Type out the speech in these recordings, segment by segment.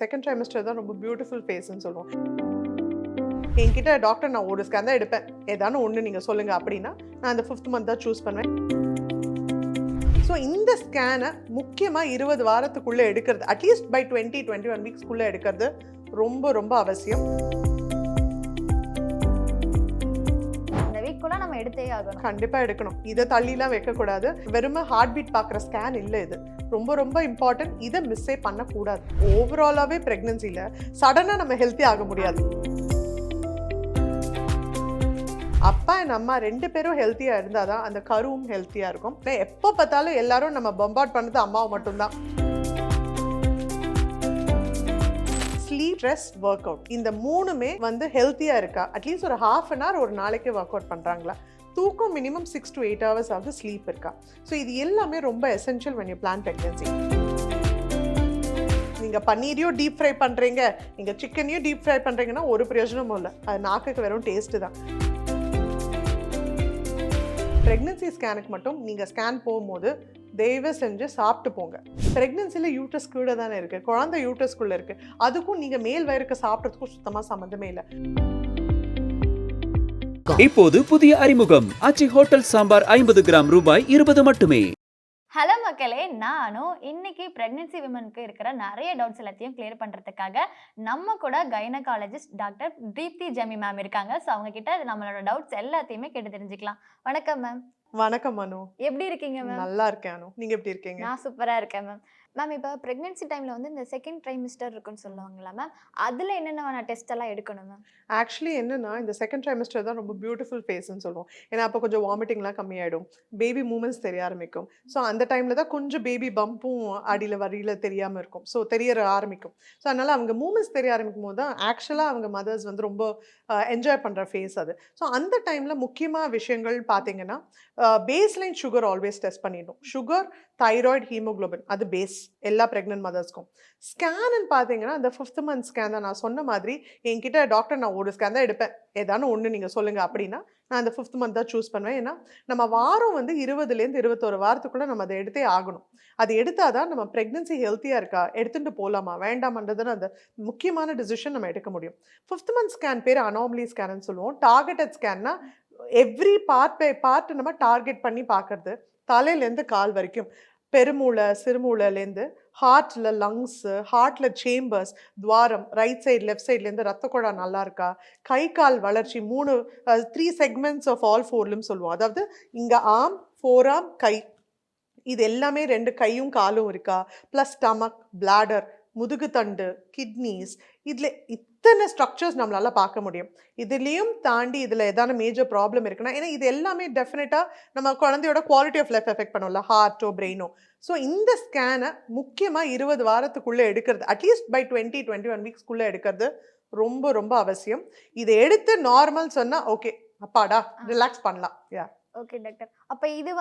Second trimester தான் ரொம்ப beautiful ஃபேஸ்ன்னு சொல்லுவோம். என்கிட்ட டாக்டர் நான் ஒரு ஸ்கேன் தான் எடுப்பேன், ஏதானு ஒன்று நீங்கள் சொல்லுங்கள் அப்படின்னா நான் அந்த 5th மந்த் தான் சூஸ் பண்ணுவேன். ஸோ இந்த ஸ்கேனை முக்கியமாக 20 வாரத்துக்குள்ளே எடுக்கிறது, அட்லீஸ்ட் பை 20-21 வீக்ஸ்க்குள்ளே எடுக்கிறது ரொம்ப ரொம்ப அவசியம். நம்ம எடுத்தே ஆகணும், கண்டிப்பா எடுக்கணும். இதை தள்ளிலாம் வைக்கக்கூடாது. வெறும் ஹார்ட் பீட் பார்க்குற ஸ்கேன் இல்லை, இது ரொம்ப ரொம்ப இம்பார்ட்டன்ட். இதை மிஸ்ஸே பண்ணக்கூடாது. ஓவராலாகவே ப்ரெக்னன்சியில் சடனாக நம்ம ஹெல்த்தி ஆக முடியாது. அப்பா அண்ட் அம்மா 2 பேரும் ஹெல்த்தியாக இருந்தால் தான் அந்த கருவும் ஹெல்த்தியாக இருக்கும். எப்போ பார்த்தாலும் எல்லாரும் நம்ம பம்பார்ட் பண்ணது அம்மாவை மட்டும்தான். ஸ்லீப், ஸ்ட்ரெஸ், ஒர்க் அவுட், இந்த 3மே ஹெல்த்தியாக இருக்கா? அட்லீஸ்ட் ஒரு ½ an hour ஒரு நாளைக்கு ஒர்க் அவுட் பண்ணுறாங்களா? தூக்கம் மினிமம் 6 to 8 hours ஆகுது, ஸ்லீப் இருக்கா? ஸோ இது எல்லாமே ரொம்ப essential when you plan pregnancy. நீங்கள் பன்னீரையும் டீப் ஃப்ரை பண்ணுறீங்க, நீங்கள் சிக்கனையும் டீப் ஃப்ரை பண்ணுறீங்கன்னா ஒரு பிரயோஜனமும் இல்லை. அது நாக்குக்கு வெறும் டேஸ்ட்டு தான். ப்ரெக்னன்சி ஸ்கேனுக்கு மட்டும் நீங்கள் ஸ்கேன் போகும்போது தயவு செஞ்சு சாப்பிட்டு போங்க. ப்ரெக்னன்சியில் யூட்ரஸ் கீழே தானே இருக்குது, குழந்தை யூட்ரஸ்குள்ளே இருக்குது. அதுக்கும் நீங்கள் மேல் வயிறுக்கு சாப்பிட்றதுக்கும் சுத்தமாக சம்மந்தமே இல்லை. இப்போது புதிய அறிமுகம் ஆச்சி ஹோட்டல் சாம்பார் 50 கிராம் ரூபாய் 20 மட்டுமே. ஹலோ மக்களே, நானும் இன்னைக்கு பிரெக்னன்சி விமனுக்கு இருக்கிற நிறைய டவுட்ஸ் எல்லாத்தையும் கிளியர் பண்றதுக்காக நம்ம கூட gynaecologist doctor Deepti Jemi ma'am இருக்காங்க. ஸோ அவங்க கிட்ட நம்மளோட டவுட்ஸ் எல்லாத்தையுமே கேட்டு தெரிஞ்சுக்கலாம். வணக்கம் மேம். வணக்கம் அனு, எப்படி இருக்கீங்க மேம்? நல்லா இருக்கேன் அனு, நீங்க எப்படி இருக்கீங்க? நான் சூப்பரா இருக்கேன் மேம். மேம், இப்போ ப்ரெக்னன்சி டைமில் இந்த செகண்ட் ட்ரைமிஸ்டர் இருக்குன்னு சொல்லுவாங்களா மேம், அதில் என்னென்ன டெஸ்ட் எல்லாம் எடுக்கணும் மேம்? ஆக்சுவலி என்னன்னா, இந்த செகண்ட் ட்ரைமஸ்டர் தான் ரொம்ப பியூட்டிஃபுல் ஃபேஸ்ன்னு சொல்லுவோம். ஏன்னா அப்போ கொஞ்சம் வாமிட்டிங்லாம் கம்மியாயிடும், பேபி மூமெண்ட்ஸ் தெரிய ஆரம்பிக்கும். ஸோ அந்த டைமில் தான் கொஞ்சம் பேபி பம்பும் அடியில் வரியில் தெரியாமல் இருக்கும், ஸோ தெரிய ஆரம்பிக்கும். ஸோ அதனால் அவங்க மூமெண்ட்ஸ் தெரிய ஆரம்பிக்கும் போது தான் ஆக்சுவலாக அவங்க மதர்ஸ் ரொம்ப என்ஜாய் பண்ணுற ஃபேஸ் அது. ஸோ அந்த டைமில் முக்கியமாக விஷயங்கள் பார்த்தீங்கன்னா, பேஸ்லைன் சுகர் ஆல்வேஸ் டெஸ்ட் பண்ணிடணும். சுகர், தைராய்டு, ஹீமோக்ளோபின், அது பேஸ் எல்லா ப்ரெக்னென்ட் மதர்ஸ்க்கும். ஸ்கேன்னு பார்த்தீங்கன்னா அந்த 5th மந்த் ஸ்கேன் தான். நான் சொன்ன மாதிரி என்கிட்ட டாக்டர் நான் ஒரு ஸ்கேன் தான் எடுப்பேன், ஏதானு ஒன்று நீங்கள் சொல்லுங்கள் அப்படின்னா நான் அந்த 5th மந்த் தான் சூஸ் பண்ணுவேன். ஏன்னா நம்ம வாரம் 20லேருந்து 21 வாரத்துக்குள்ளே நம்ம அதை எடுத்தே ஆகணும். அது எடுத்தால் தான் நம்ம ப்ரெக்னன்சி ஹெல்த்தியாக இருக்கா, எடுத்துகிட்டு போகலாமா வேண்டாமன்றதுன்னு அந்த முக்கியமான டிசிஷன் நம்ம எடுக்க முடியும். 5th மந்த் ஸ்கேன் பேர் அனாமலி ஸ்கேன்னு சொல்லுவோம். டார்கெட்டட் ஸ்கேன்னா எவ்ரி பார்ட் பை பார்ட் நம்ம டார்கெட் பண்ணி பார்க்கறது, தலையிலேருந்து கால் வரைக்கும், பெருமூளை சிறுமூளைலேருந்து ஹார்ட்டில் லங்ஸு, ஹார்ட்டில் சேம்பர்ஸ், துவாரம், ரைட் சைடு லெஃப்ட் சைட்லேருந்து ரத்த குழா நல்லா இருக்கா, கை கால் வளர்ச்சி, 3 செக்மெண்ட்ஸ் ஆஃப் ஆல் 4 லிம்ஸ் சொல்லுவோம். அதாவது இங்கே ஆர்ம், 4 ஆர்ம், கை, இது எல்லாமே 2 கையும் காலும் இருக்கா, ப்ளஸ் ஸ்டமக், பிளாடர், முதுகுத்தண்டு, கிட்னிஸ், இதில் இத்தனை ஸ்ட்ரக்சர்ஸ் நம்மளால் பார்க்க முடியும். இதுலேயும் தாண்டி இதில் ஏதாவது மேஜர் ப்ராப்ளம் இருக்குன்னா, ஏன்னா இது எல்லாமே டெஃபினட்டாக நம்ம குழந்தையோட குவாலிட்டி ஆஃப் லைஃப் எஃபெக்ட் பண்ணும்ல, ஹார்ட்டோ பிரெயினோ. ஸோ இந்த ஸ்கேனை முக்கியமாக 20 வாரத்துக்குள்ளே எடுக்கிறது, அட்லீஸ்ட் பை 20-21 வீக்ஸ்க்குள்ளே எடுக்கிறது ரொம்ப ரொம்ப அவசியம். இதை எடுத்து நார்மல் சொன்னால் ஓகே, அப்பாடா ரிலாக்ஸ் பண்ணலாம். ஓகே டாக்டர், அப்போ இது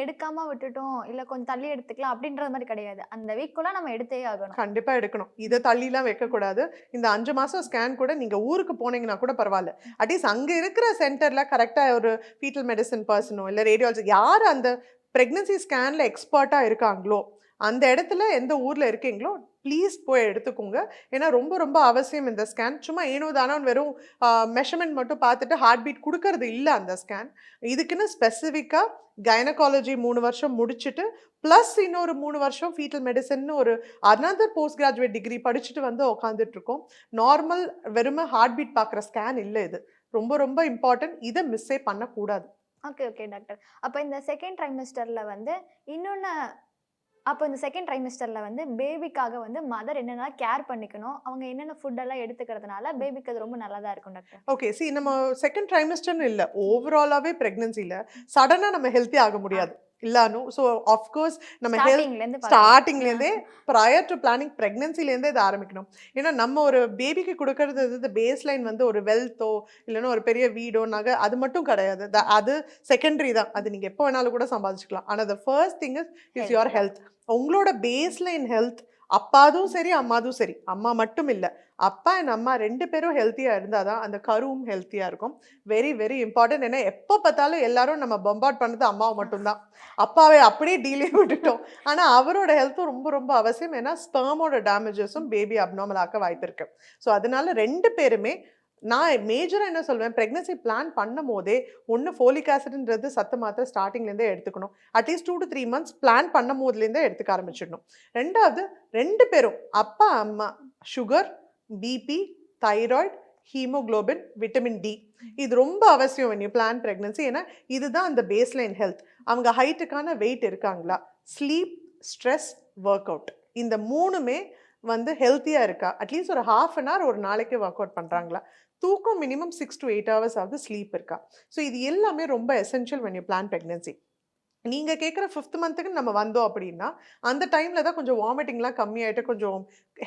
எடுக்காம விட்டுட்டோம், இல்லை கொஞ்சம் தள்ளி எடுத்துக்கலாம் அப்படின்றது மாதிரி கிடையாது, அந்த வீக்குள்ள நம்ம எடுத்தே ஆகணும்? கண்டிப்பாக எடுக்கணும். இதை தள்ளிலாம் வைக்கக்கூடாது. இந்த 5 மாதம் ஸ்கேன் கூட நீங்கள் ஊருக்கு போனீங்கன்னா கூட பரவாயில்ல, அட்லீஸ்ட் அங்கே இருக்கிற சென்டரில் கரெக்டாக ஒரு ஃபீட்டல் மெடிசன் பர்சனோ இல்லை ரேடியாலஜி யார் அந்த ப்ரெக்னன்சி ஸ்கேனில் எக்ஸ்பர்ட்டாக இருக்காங்களோ, அந்த இடத்துல எந்த ஊரில் இருக்கீங்களோ ப்ளீஸ் போய் எடுத்துக்கோங்க. ஏன்னா ரொம்ப ரொம்ப அவசியம் இந்த ஸ்கேன். சும்மா ஏனோ தானோ வெறும் மெஷர்மெண்ட் மட்டும் பார்த்துட்டு ஹார்ட் பீட் கொடுக்கறது இல்லை அந்த ஸ்கேன். இதுக்குன்னு ஸ்பெசிஃபிக்காக கைனகாலஜி 3 வருஷம் முடிச்சுட்டு ப்ளஸ் இன்னொரு 3 வருஷம் ஃபீட்டல் மெடிசன்னு ஒரு அனதர் போஸ்ட் கிராஜுவேட் டிகிரி படிச்சுட்டு உட்காந்துட்ருக்கோம். நார்மல் வெறும் ஹார்ட் பீட் பார்க்குற ஸ்கேன் இல்லை, இது ரொம்ப ரொம்ப இம்பார்ட்டன்ட். இதை மிஸ்ஸே பண்ணக்கூடாது. ஓகே ஓகே டாக்டர், அப்போ இந்த செகண்ட் ட்ரைமஸ்டரில் இன்னொன்று, அப்போ இந்த செகண்ட் ட்ரைமஸ்டரில் பேபிக்காக மதர் என்னென்ன கேர் பண்ணிக்கணும், அவங்க என்னென்ன ஃபுட்டெல்லாம் எடுத்துக்கிறதுனால பேபிக்கு அது ரொம்ப நல்லதாக இருக்கும் டாக்டர்? ஓகே, நம்ம செகண்ட் ட்ரைமஸ்டர்னு இல்லை, ஓவராலாகவே ப்ரெக்னன்சியில் சடனாக நம்ம ஹெல்த்தி ஆக முடியாது இல்லானு. ஸோ ஆஃப்கோர்ஸ் நம்ம ஸ்டார்டிங்லேருந்தே ப்ரையர் டு பிளானிங் ப்ரெக்னன்சிலேருந்தே இதை ஆரம்பிக்கணும். ஏன்னா நம்ம ஒரு பேபிக்கு கொடுக்கறது பேஸ் லைன் ஒரு வெல்த்தோ இல்லைன்னா ஒரு பெரிய வீடோ நகை அது மட்டும் கிடையாது, அது செகண்டரி தான். அது நீங்கள் எப்போ வேணாலும் கூட சம்பாதிச்சுக்கலாம். ஆனால் the first thing is your health. உங்களோட பேஸ் லைன் ஹெல்த் அப்பாதும் சரி அம்மாதும் சரி, அம்மா மட்டும் இல்லை, அப்பா அண்ட் அம்மா 2 பேரும் ஹெல்த்தியாக இருந்தால் தான் அந்த கருவும் ஹெல்த்தியாக இருக்கும். Very very important. ஏன்னா எப்போ பார்த்தாலும் எல்லாரும் நம்ம பம்பார்ட் பண்ணது அம்மாவை மட்டும்தான், அப்பாவை அப்படியே டீலே விட்டுட்டோம். ஆனால் அவரோட ஹெல்த்தும் ரொம்ப ரொம்ப அவசியம். ஏன்னா ஸ்பெர்மோட டேமேஜஸும் பேபி அப்நார்மல் ஆக்க வாய்ப்பு இருக்கு. ஸோ அதனால 2 பேருமே நான் மேஜராக என்ன சொல்வேன், ப்ரெக்னன்சி பிளான் பண்ணும் போதே ஒன்று ஃபோலிக் ஆசிட்ன்றது சத்து மாத்திரை ஸ்டார்டிங்லேருந்தே எடுத்துக்கணும். அட்லீஸ்ட் 2 to 3 months பிளான் பண்ணும் போதுலேருந்தே எடுத்துக்க ஆரம்பிச்சிடணும். 2வது 2 பேரும் அப்பா அம்மா sugar, BP, thyroid, haemoglobin, vitamin D இது ரொம்ப அவசியம் when you plan pregnancy. ஏன்னா இதுதான் அந்த பேஸ்லைன் ஹெல்த். அவங்க ஹைட்டுக்கான வெயிட் இருக்காங்களா, ஸ்லீப், ஸ்ட்ரெஸ், ஒர்க் அவுட், இந்த 3மே வந்து ஹெல்த்தியாக இருக்கா, அட்லீஸ்ட் ஒரு ½ an hour ஒரு நாளைக்கு ஒர்க் அவுட் பண்ணுறாங்களா, தூக்கம் மினிமம் 6 to 8 hours ஆகுது, ஸ்லீப் இருக்கா. ஸோ இது எல்லாமே ரொம்ப essential when you plan pregnancy. நீங்கள் கேட்குற 5th மந்த்துக்கு நம்ம வந்தோம் அப்படின்னா அந்த டைமில் தான் கொஞ்சம் வாமிட்டிங்லாம் கம்மியாயிட்டு கொஞ்சம்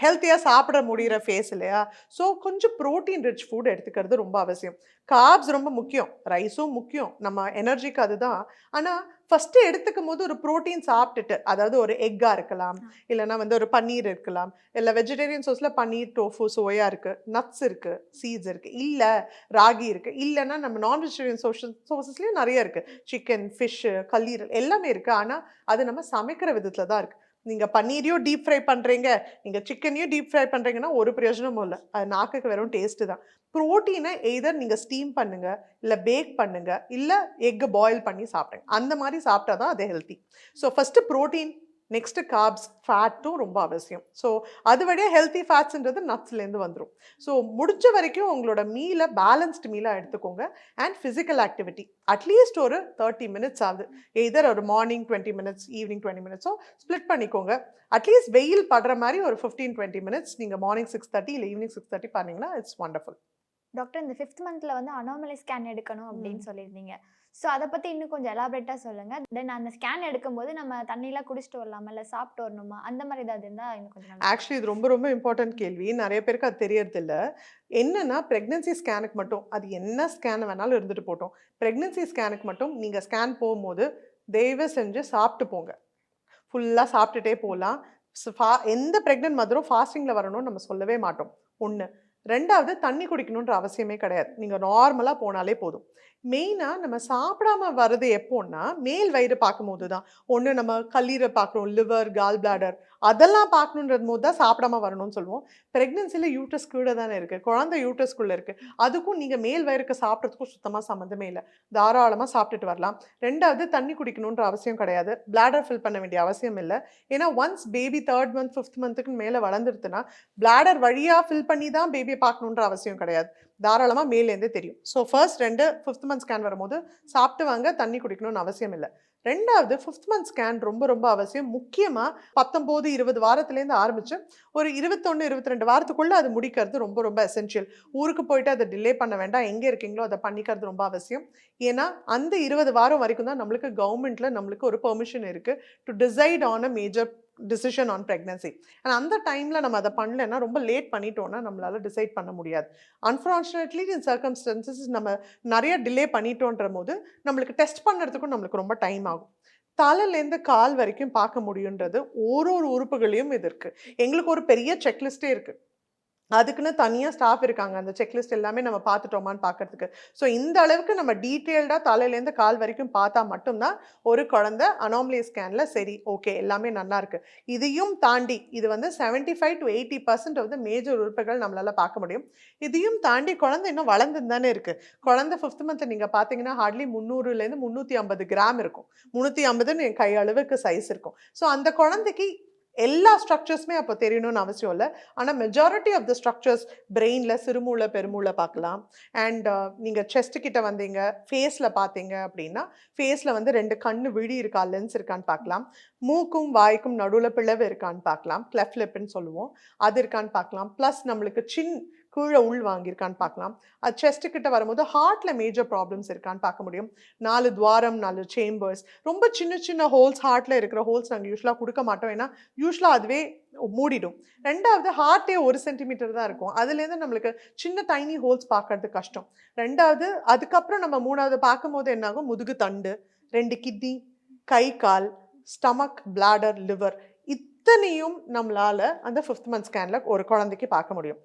ஹெல்த்தியாக சாப்பிட முடிகிற ஃபேஸ் இல்லையா. ஸோ கொஞ்சம் ப்ரோட்டீன் ரிச் ஃபுட் எடுத்துக்கிறது ரொம்ப அவசியம். கார்ப்ஸ் ரொம்ப முக்கியம், ரைஸும் முக்கியம், நம்ம எனர்ஜிக்கு அதுதான். ஆனால் ஃபஸ்ட்டு எடுத்துக்கும் போது ஒரு ப்ரோட்டீன் சாப்பிட்டுட்டு, அதாவது ஒரு எக்காக இருக்கலாம், இல்லைனா வந்து ஒரு பன்னீர் இருக்கலாம், இல்லை வெஜிடேரியன் சோர்ஸில் பன்னீர், டோஃபு, சோயா இருக்குது, நட்ஸ் இருக்குது, சீட்ஸ் இருக்குது, இல்லை ராகி இருக்குது, இல்லைன்னா நம்ம நான் வெஜிடேரியன் சோர்ஸஸ்லேயும் நிறைய இருக்குது, சிக்கன், ஃபிஷ்ஷு, கல்லீரல் எல்லாமே இருக்குது. ஆனால் அது நம்ம சமைக்கிற விதத்தில் தான் இருக்குது. நீங்கள் பன்னீரையும் டீப் ஃப்ரை பண்ணுறீங்க, நீங்கள் சிக்கனையும் டீப் ஃப்ரை பண்ணுறீங்கன்னா ஒரு பிரயோஜனமும் இல்லை, அது நாக்குக்கு வெறும் டேஸ்ட்டு தான். ப்ரோட்டீனை எய்தர் நீங்கள் ஸ்டீம் பண்ணுங்கள், இல்லை பேக் பண்ணுங்கள், இல்லை எக்கு பாயில் பண்ணி சாப்பிடுங்க. அந்த மாதிரி சாப்பிட்டா தான் அது healthy. So first protein, next carbs, ஃபேட்டும் ரொம்ப அவசியம். ஸோ அது வழியாக ஹெல்த்தி ஃபேட்ஸ்ன்றது நட்ஸ்லேருந்து வந்துடும். ஸோ முடிஞ்ச வரைக்கும் உங்களோட மீலை பேலன்ஸ்டு மீலாக எடுத்துக்கோங்க. அண்ட் ஃபிசிக்கல் ஆக்டிவிட்டி அட்லீஸ்ட் ஒரு 30 minutes ஆகுது, எதர் ஒரு morning 20 minutes, evening 20 minutes split பண்ணிக்கோங்க. அட்லீஸ்ட் வெயில் படுற மாதிரி ஒரு 15-20 minutes நீங்கள் மார்னிங் 6:30 இல்லை ஈவினிங் 6:30 பண்ணிங்கன்னா இட்ஸ் வண்டர்ஃபுல். டாக்டர், இந்த 5th மந்த்ல வந்து அனாமலி ஸ்கேன் எடுக்கணும் அப்படின்னு சொல்லியிருந்தீங்க. ஸோ அதை பற்றி இன்னும் கொஞ்சம் எலாபரேட்டாக சொல்லுங்கள். தென் அந்த ஸ்கேன் எடுக்கும்போது நம்ம தண்ணியெலாம் குடிச்சிட்டு வரலாமா, இல்லை சாப்பிட்டு வரணுமா, அந்த மாதிரி ஏதாவது இருந்தால் இன்னும் கொஞ்சம் ஆக்சுவலி இது ரொம்ப ரொம்ப இம்பார்ட்டன்ட் கேள்வி. நிறைய பேருக்கு அது தெரியறதில்ல. என்னன்னா ப்ரெக்னன்சி ஸ்கேனுக்கு மட்டும், அது என்ன ஸ்கேன் வேணாலும் இருந்துட்டு போட்டோம், ப்ரெக்னன்சி ஸ்கேனுக்கு மட்டும் நீங்கள் ஸ்கேன் போகும்போது தயவு செஞ்சு சாப்பிட்டு போங்க. ஃபுல்லாக சாப்பிட்டுட்டே போகலாம். எந்த ப்ரெக்னென்ட் மதரும் ஃபாஸ்டிங்கில் வரணும்னு நம்ம சொல்லவே மாட்டோம். 1. 2வது தண்ணி குடிக்கணுன்ற அவசியமே கிடையாது, நீங்கள் நார்மலாக போனாலே போதும். மெயினாக நம்ம சாப்பிடாம வர்றது எப்போன்னா மேல் வயிறு பார்க்கும்போது தான். ஒன்று நம்ம கல்லீரல் பார்க்குறோம், லிவர், கால் பிளாடர், அதெல்லாம் பார்க்கணுன்றது போது தான் சாப்பிடாம வரணும்னு சொல்லுவோம். ப்ரெக்னென்சியில் யூட்ரஸ் கீழே தானே இருக்குது, குழந்தை யூட்ரஸ்குள்ளே இருக்குது, அதுக்கும் நீங்கள் மேல் வயிறுக்கு சாப்பிட்றதுக்கும் சுத்தமாக சம்மந்தமே இல்லை, தாராளமாக சாப்பிட்டுட்டு வரலாம். 2வது தண்ணி குடிக்கணுன்ற அவசியம் கிடையாது, பிளாடர் ஃபில் பண்ண வேண்டிய அவசியம் இல்லை. ஏன்னா once baby 3rd month 5th monthக்கு மேலே வளர்ந்துருதுன்னா பிளாடர் வழியாக ஃபில் பண்ணி தான் பேபியை பார்க்கணுன்ற அவசியம் கிடையாது, தாராளமாக மேலேருந்தே தெரியும். So first 5th month scan வரும்போது சாப்பிட்டு வாங்க, தண்ணி குடிக்கணும்னு அவசியம் இல்லை. 2வது 5th month ஸ்கேன் ரொம்ப ரொம்ப அவசியம். முக்கியமாக 19-20 வாரத்துலேருந்து ஆரம்பித்து ஒரு 21-22 வாரத்துக்குள்ளே அது முடிக்கிறது ரொம்ப ரொம்ப எசென்ஷியல். ஊருக்கு போயிட்டு அதை டிலே பண்ண வேண்டாம், எங்கே இருக்கீங்களோ அதை பண்ணிக்கிறது ரொம்ப அவசியம். ஏன்னா அந்த 20 வாரம் வரைக்கும் தான் நம்மளுக்கு கவர்மெண்ட்டில் நம்மளுக்கு ஒரு பெர்மிஷன் இருக்குது to decide on a major decision on pregnancy. And அந்த டைமில் நம்ம அதை பண்ணலைன்னா, ரொம்ப லேட் பண்ணிட்டோன்னா நம்மளால் டிசைட் பண்ண முடியாது. அன்ஃபார்ச்சுனேட்லி இன் சர்க்கம்ஸ்டன்சஸ் நம்ம நிறைய டிலே பண்ணிட்டோன்ற போது நம்மளுக்கு டெஸ்ட் பண்ணுறதுக்கும் நம்மளுக்கு ரொம்ப டைம் ஆகும். தலையிலேருந்து கால் வரைக்கும் பார்க்க முடியுன்றது ஒரு உறுப்புகளையும் இது இருக்குது. எங்களுக்கு ஒரு பெரிய செக்லிஸ்ட்டே இருக்குது, அதுக்குன்னு தனியாக ஸ்டாஃப் இருக்காங்க, அந்த செக்லிஸ்ட் எல்லாமே நம்ம பார்த்துட்டோமான்னு பார்க்கறதுக்கு. ஸோ இந்த அளவுக்கு நம்ம டீட்டெயில்டாக தலையிலேருந்து கால் வரைக்கும் பார்த்தா மட்டும்தான் ஒரு குழந்தை அனாமலி ஸ்கேனில் சரி ஓகே எல்லாமே நல்லா இருக்கு. இதையும் தாண்டி இது வந்து 75 to 80% ஆஃப் த மேஜர் உறுப்புகள் நம்மளால் பார்க்க முடியும். இதையும் தாண்டி குழந்தை இன்னும் வளர்ந்துன்னு தானே இருக்குது. குழந்தை 5th month நீங்கள் பார்த்தீங்கன்னா ஹார்ட்லி 300லேருந்து 350 கிராம் இருக்கும், 350ன்னு என் கை அளவுக்கு சைஸ் இருக்கும். ஸோ அந்த குழந்தைக்கு எல்லா ஸ்ட்ரக்சர்ஸுமே அப்போ தெரியணும்னு அவசியம் இல்லை. ஆனால் மெஜாரிட்டி ஆஃப் த ஸ்ட்ரக்சர்ஸ் பிரெயினில் சிறுமூளை, பெருமூளை பார்க்கலாம். அண்ட் நீங்கள் செஸ்ட் கிட்ட வந்தீங்க, ஃபேஸில் பார்த்தீங்க அப்படின்னா ஃபேஸில் வந்து 2 கண்ணு விழி இருக்கா, லென்ஸ் இருக்கான்னு பார்க்கலாம். மூக்கும் வாய்க்கும் நடுவில் பிளவு இருக்கான்னு பார்க்கலாம், கிளெஃப்ட் லிப்னு சொல்லுவோம், அது இருக்கான்னு பார்க்கலாம். ப்ளஸ் நம்மளுக்கு கீழே உள் வாங்கியிருக்கான்னு பார்க்கலாம். அது செஸ்ட்டு கிட்ட வரும்போது ஹார்ட்டில் மேஜர் ப்ராப்ளம்ஸ் இருக்கான்னு பார்க்க முடியும். 4 துவாரம், 4 சேம்பர்ஸ், ரொம்ப சின்ன சின்ன ஹோல்ஸ், ஹார்ட்டில் இருக்கிற ஹோல்ஸ் நாங்கள் யூஸ்வலாக கொடுக்க மாட்டோம், ஏன்னா யூஸ்வலாக அதுவே மூடிடும். 2வது ஹார்ட்டே 1 சென்டிமீட்டர் தான் இருக்கும், அதுலேருந்து நம்மளுக்கு சின்ன டைனி ஹோல்ஸ் பார்க்கறது கஷ்டம். 2வது அதுக்கப்புறம் நம்ம 3வது பார்க்கும்போது என்னாகும், முதுகு தண்டு, 2 கிட்னி, கை கால், ஸ்டமக், பிளாடர், லிவர், இத்தனையும் நம்மளால அந்த 5th மந்த் ஸ்கேன்ல ஒரு குழந்தைக்கு பார்க்க முடியும்.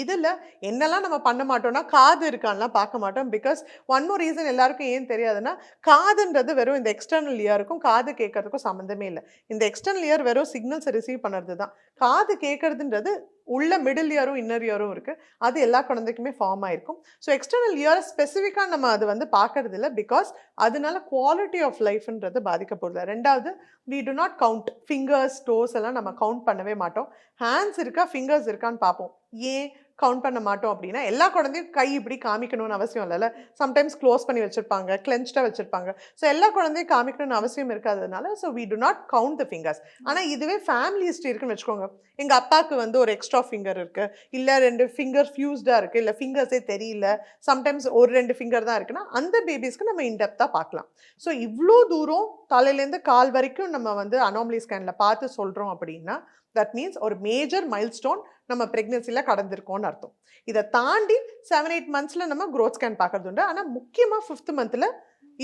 இதுல என்னெல்லாம் நம்ம பண்ண மாட்டோம்னா, காது இருக்கான்லாம் பார்க்க மாட்டோம். பிகாஸ் ஒன் மோர் ரீசன் எல்லாருக்கும் ஏன் தெரியாதுன்னா, காதுன்றது வெறும் இந்த எக்ஸ்டர்னல் இயருக்கும் காது கேட்கறதுக்கும் சம்மந்தமே இல்ல. இந்த எக்ஸ்டர்னல் இயர் வெறும் சிக்னல்ஸை ரிசீவ் பண்ணுறது தான். காது கேட்கறதுன்றது உள்ள மிடில் இயரும் இன்னர் இயரும் இருக்கு. அது எல்லா குழந்தைக்குமே ஃபார்ம் ஆயிருக்கும். ஸோ எக்ஸ்டர்னல் இயரை ஸ்பெசிஃபிக்காக நம்ம அது வந்து பார்க்கறது இல்லை. பிகாஸ் அதனால குவாலிட்டி ஆஃப் லைஃப்ன்றது பாதிக்கப்படுது. ரெண்டாவது, we do not count fingers dose எல்லாம் நம்ம கவுண்ட் பண்ணவே மாட்டோம். ஹேண்ட்ஸ் இருக்கா ஃபிங்கர்ஸ் இருக்கான்னு பார்ப்போம். ஏன் கவுண்ட் பண்ண மாட்டோம் அப்படின்னா, எல்லா குழந்தையும் கை இப்படி காமிக்கணும்னு அவசியம் இல்லைல்ல. சம்டைம்ஸ் க்ளோஸ் பண்ணி வச்சிருப்பாங்க, கிளென்ச்டாக வச்சிருப்பாங்க. ஸோ எல்லா குழந்தையும் காமிக்கணும்னு அவசியம் இருக்காததுனால so we do not count the fingers. ஆனால் இதுவே ஃபேமிலி ஹிஸ்ட்ரி இருக்குன்னு வச்சுக்கோங்க. எங்கள் அப்பாவுக்கு வந்து ஒரு எக்ஸ்ட்ரா ஃபிங்கர் இருக்குது, இல்லை 2 ஃபிங்கர் ஃபியூஸ்டாக இருக்குது, இல்லை ஃபிங்கர்ஸே தெரியல, சம்டைம்ஸ் ஒரு 2 ஃபிங்கர் தான் இருக்குன்னா அந்த பேபிஸ்க்கு நம்ம இன்டெப்த்தாக பார்க்கலாம். ஸோ இவ்வளோ தூரம் தலையிலேருந்து கால் வரைக்கும் நம்ம வந்து அனாமலி ஸ்கேனில் பார்த்து சொல்கிறோம் அப்படின்னா, தட் மீன்ஸ் ஒரு மேஜர் மைல்ஸ்டோன் நம்ம ப்ரெக்னென்சியில் கடந்திருக்கோம்னு அர்த்தம். இதை தாண்டி 7-8 மந்த்ஸில் நம்ம க்ரோத் ஸ்கேன் பார்க்கறது உண்டு. ஆனால் முக்கியமாக 5th மந்த்தில்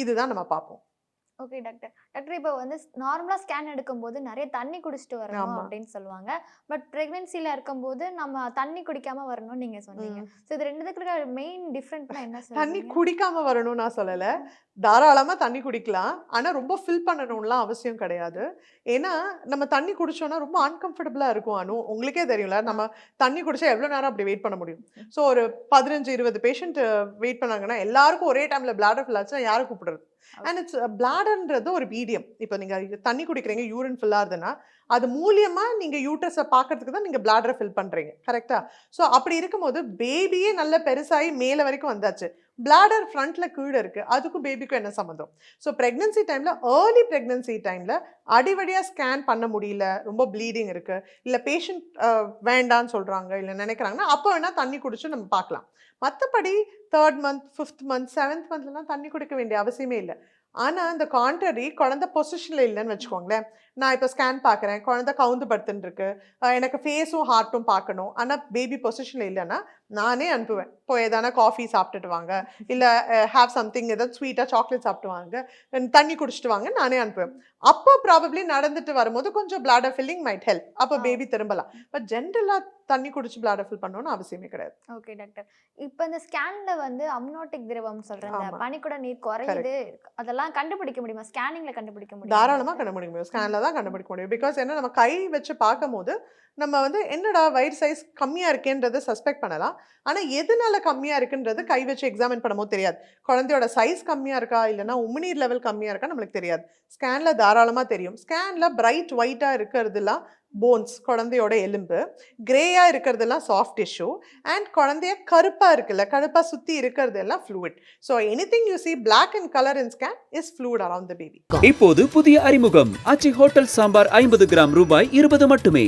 இதுதான் நம்ம பார்ப்போம். Okay doctor. டாக்டர் இப்போ வந்து நார்மலா ஸ்கேன் எடுக்கும்போது நிறைய தண்ணி குடிச்சிட்டு வரணும் ஆமா. அப்படின்னு சொல்லுவாங்க. பட் பிரெக்னன்சில இருக்கும்போது நம்ம தண்ணி குடிக்காம வரணும்னு நீங்க சொன்னீங்க. ஸோ இது ரெண்டுத்துக்கு இருக்க மெயின் டிஃப்ரெண்ட்னா என்ன தண்ணி சொல்றீங்க? குடிக்காம வரணும்னு நான் சொல்லலை. தாராளமாக தண்ணி குடிக்கலாம். ஆனால் ரொம்ப ஃபில் பண்ணணும்லாம் அவசியம் கிடையாது. ஏன்னா நம்ம தண்ணி குடிச்சோன்னா ரொம்ப அன்கம்ஃபர்டபுளாக இருக்கும். உங்களுக்கே தெரியும்ல, நம்ம தண்ணி குடிச்சா எவ்வளோ நேரம் அப்படி வெயிட் பண்ண முடியும்? ஸோ ஒரு 15-20 பேஷண்ட் வெயிட் பண்ணாங்கன்னா எல்லாருக்கும் ஒரே டைமில் பிளாடர் ஃபில் ஆச்சுன்னா யாரை கூப்பிடுறது? அண்ட் இட்ஸ் பிளாடர்ன்றது ஒரு மீடியம். இப்போ நீங்கள் தண்ணி குடிக்கிறீங்க, யூரின் ஃபில் ஆகுதுன்னா அது மூலியமாக நீங்கள் யூட்ரஸை பார்க்கறதுக்கு தான் நீங்கள் பிளாடரை ஃபில் பண்ணுறீங்க, கரெக்டாக? ஸோ அப்படி இருக்கும்போது பேபியே நல்ல பெருசாகி மேலே வரைக்கும் வந்தாச்சு, பிளாடர் ஃப்ரண்ட்ல கீழே இருக்குது, அதுக்கும் பேபிக்கும் என்ன சம்மந்தம்? ஸோ ப்ரெக்னன்சி டைமில், ஏர்லி ப்ரெக்னன்சி டைமில் அடிவடியாக ஸ்கேன் பண்ண முடியல, ரொம்ப ப்ளீடிங் இருக்குது, இல்லை பேஷண்ட் வேண்டான்னு சொல்கிறாங்க, இல்லை நினைக்கிறாங்கன்னா அப்போ வேணால் தண்ணி குடிச்சு நம்ம பார்க்கலாம். மற்றபடி 3rd month, 5th month, 7th மந்த்லாம் தண்ணி குடிக்க வேண்டிய அவசியமே இல்லை. ஆனால் இந்த கான்ட்ரரி குழந்தை பொசிஷனில் இல்லைன்னு வச்சுக்கோங்களேன். நான் இப்போ ஸ்கேன் பார்க்குறேன், குழந்தை கவுந்து படுத்துன்னு இருக்கு, எனக்கு ஃபேஸும் ஹார்ட்டும் பார்க்கணும், ஆனால் பேபி பொசிஷனில் இல்லைன்னா நானே அனுப்புவேன். இப்போ எதானா காஃபி சாப்பிட்டுட்டு வாங்க, இல்லை ஹேவ் சம்திங், ஏதாவது ஸ்வீட்டாக சாக்லேட் சாப்பிட்டு வாங்க, தண்ணி குடிச்சிட்டு வாங்க, நானே அனுப்புவேன். அப்போ ப்ராபப்ளி நடந்துட்டு வரும்போது கொஞ்சம் பிளாடர் ஃபில்லிங் மைட் ஹெல்ப், அப்போ பேபி திரும்பலாம். பட் ஜென்ரலாக தண்ணி குடிச்சு பிளாடர் ஃபில் பண்ணணும்னு அவசியமே கிடையாது. Okay doctor. இப்போ இந்த ஸ்கேன்ல வந்து அம்னோட்டிக் திரவம் சொல்றேன், ஆமா. பனிக்கூட நீர் குறையுது, அதெல்லாம் கண்டுபிடிக்க முடியுமா? ஸ்கேனிங்ல கண்டுபிடிக்க முடியுமா? தாராளமாக கண்டுபிடிக்க முடியும், ஸ்கேனில் தான் கண்டுபிடிக்க முடியும். பிகாஸ் என்ன, நம்ம கை வச்சு பார்க்கும் போது நம்ம வந்து என்னடா வயிறு சைஸ் கம்மியாக இருக்கேன்றதை சஸ்பெக்ட் பண்ணலாம். ஆனால் எதனால கம்மியாக இருக்குன்றது கை வச்சு எக்ஸாமின் பண்ணும்போது தெரியாது. குழந்தையோட சைஸ் கம்மியாக இருக்கா, இல்லைனா உமிநீர் லெவல் கம்மியாக இருக்கா நம்மளுக்கு தெரியாது. ஸ்கேனில் தாராளமாக தெரியும். ஸ்கேனில் பிரைட் ஒயிட்டாக இருக்கிறதுலாம் போன்ஸ், குழந்தையோட எலும்பு, கிரேயாக இருக்கிறதெல்லாம் சாஃப்ட் டிஷ்யூ, அண்ட் குழந்தைய கருப்பாக இருக்குல்ல, கருப்பாக சுற்றி இருக்கிறது எல்லாம் fluid. So anything you see black in color in scan is fluid around the baby. இப்போது புதிய அறிமுகம் ஆச்சி ஹோட்டல் சாம்பார் 50 கிராம் ரூபாய் 20 மட்டுமே.